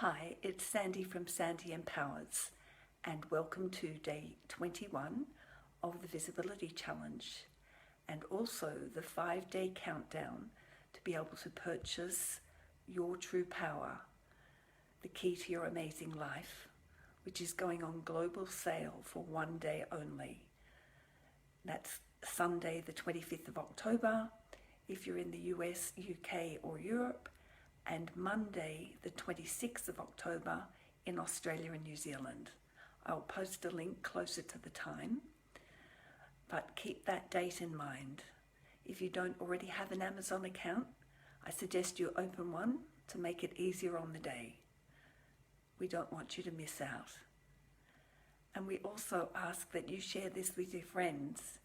Hi, it's Sandy from Sandyempowers, and welcome to day 21 of the Visibility Challenge, and also the 5-day countdown to be able to purchase Your True Power, the key to your amazing life, which is going on global sale for 1 day only. That's Sunday the 25th of October if you're in the US, UK or Europe, and Monday the 26th of October in Australia and New Zealand. I'll post a link closer to the time, but keep that date in mind. If you don't already have an Amazon account, I suggest you open one to make it easier on the day. We don't want you to miss out. And we also ask that you share this with your friends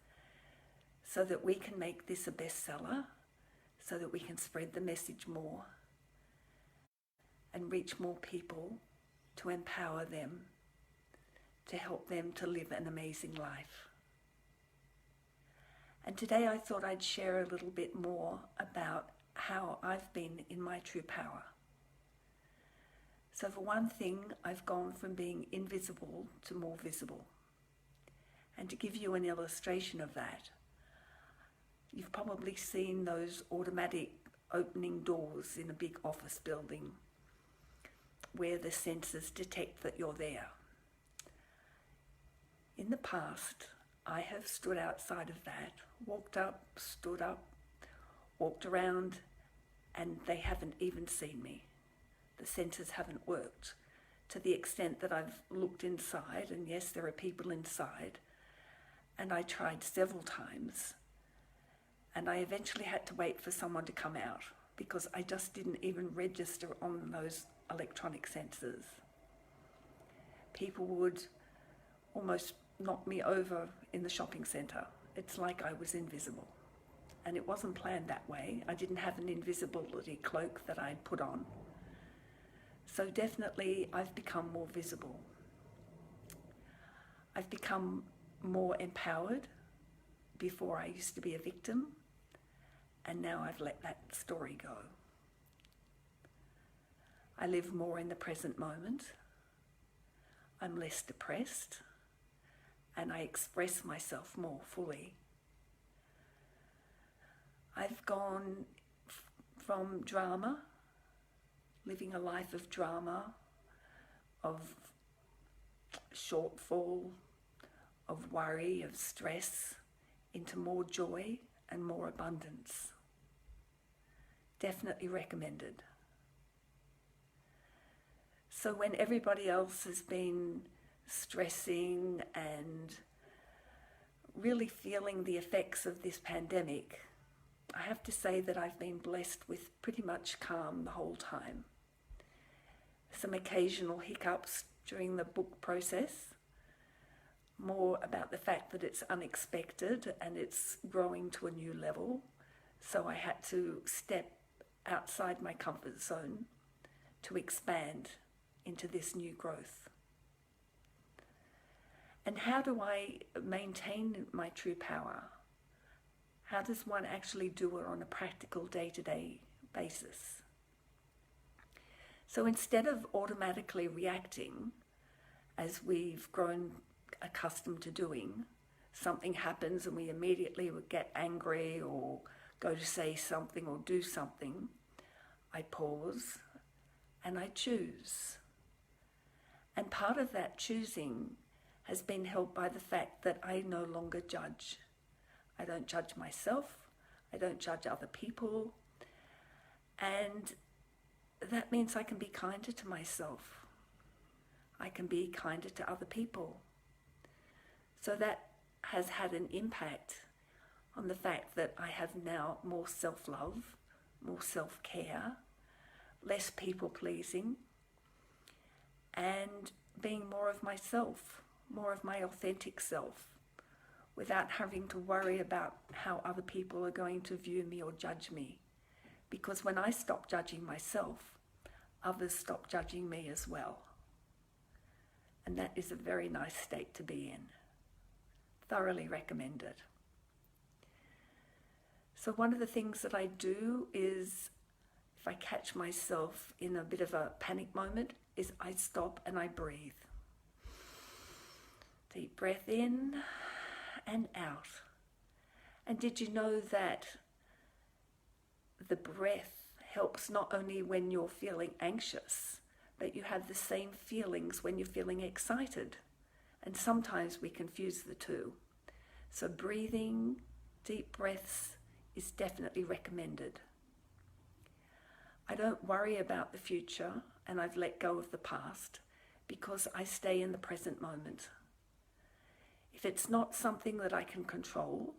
so that we can make this a bestseller, so that we can spread the message more and reach more people to empower them, to help them to live an amazing life. And today I thought I'd share a little bit more about how I've been in my true power. So for one thing, I've gone from being invisible to more visible. And to give you an illustration of that, you've probably seen those automatic opening doors in a big office building where the sensors detect that you're there. In the past, I have stood outside of that, walked up, stood up, walked around, and they haven't even seen me. The sensors haven't worked to the extent that I've looked inside, and yes, there are people inside, and I tried several times, and I eventually had to wait for someone to come out because I just didn't even register on those electronic sensors. People would almost knock me over in the shopping centre. It's like I was invisible. And it wasn't planned that way. I didn't have an invisibility cloak that I'd put on. So definitely I've become more visible. I've become more empowered. Before I used to be a victim, and now I've let that story go. I live more in the present moment. I'm less depressed, and I express myself more fully. I've gone from drama, living a life of drama, of shortfall, of worry, of stress, into more joy and more abundance. Definitely recommended. So when everybody else has been stressing and really feeling the effects of this pandemic, I have to say that I've been blessed with pretty much calm the whole time. Some occasional hiccups during the book process, more about the fact that it's unexpected and it's growing to a new level. So I had to step outside my comfort zone to expand into this new growth. And how do I maintain my true power? How does one actually do it on a practical day-to-day basis? So instead of automatically reacting, as we've grown accustomed to doing, something happens and we immediately would get angry or go to say something or do something, I pause and I choose. And part of that choosing has been helped by the fact that I no longer judge. I don't judge myself, I don't judge other people, and that means I can be kinder to myself. I can be kinder to other people. So that has had an impact on the fact that I have now more self-love, more self-care, less people-pleasing, and being more of myself, more of my authentic self, without having to worry about how other people are going to view me or judge me. Because when I stop judging myself, others stop judging me as well. And that is a very nice state to be in. Thoroughly recommended. So one of the things that I do is if I catch myself in a bit of a panic moment, is I stop and I breathe. Deep breath in and out. And did you know that the breath helps not only when you're feeling anxious, but you have the same feelings when you're feeling excited? And sometimes we confuse the two. So breathing, deep breaths is definitely recommended. I don't worry about the future, and I've let go of the past because I stay in the present moment. If it's not something that I can control,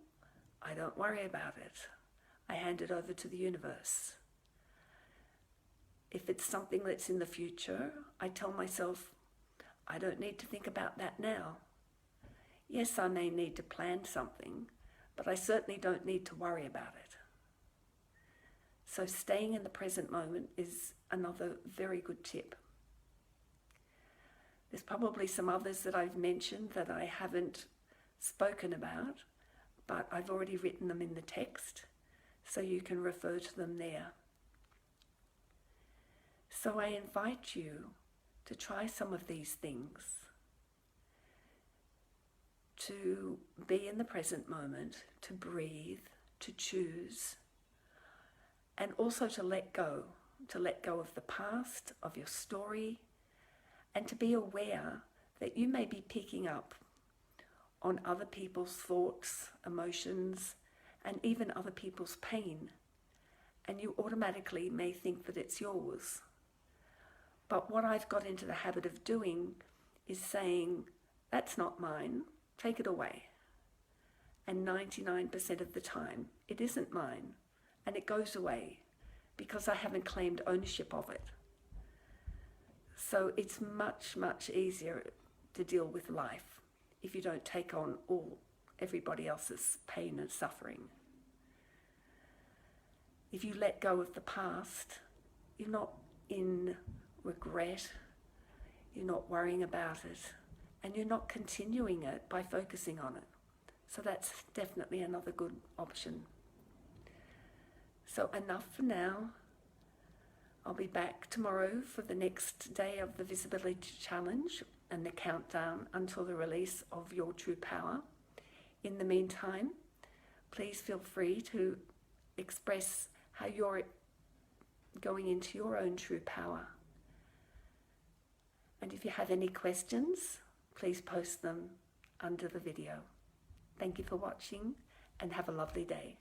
I don't worry about it. I hand it over to the universe. If it's something that's in the future, I tell myself, I don't need to think about that now. Yes, I may need to plan something, but I certainly don't need to worry about it. So staying in the present moment is another very good tip. There's probably some others that I've mentioned that I haven't spoken about, but I've already written them in the text, so you can refer to them there. So I invite you to try some of these things, to be in the present moment, to breathe, to choose, and also to let go of the past, of your story, and to be aware that you may be picking up on other people's thoughts, emotions, and even other people's pain, and you automatically may think that it's yours. But what I've got into the habit of doing is saying, that's not mine, take it away. And 99% of the time, it isn't mine, and it goes away because I haven't claimed ownership of it. So it's much, much easier to deal with life if you don't take on everybody else's pain and suffering. If you let go of the past, you're not in regret, you're not worrying about it, and you're not continuing it by focusing on it. So that's definitely another good option. So enough for now. I'll be back tomorrow for the next day of the Visibility Challenge and the countdown until the release of Your True Power. In the meantime, please feel free to express how you're going into your own true power. And if you have any questions, please post them under the video. Thank you for watching and have a lovely day.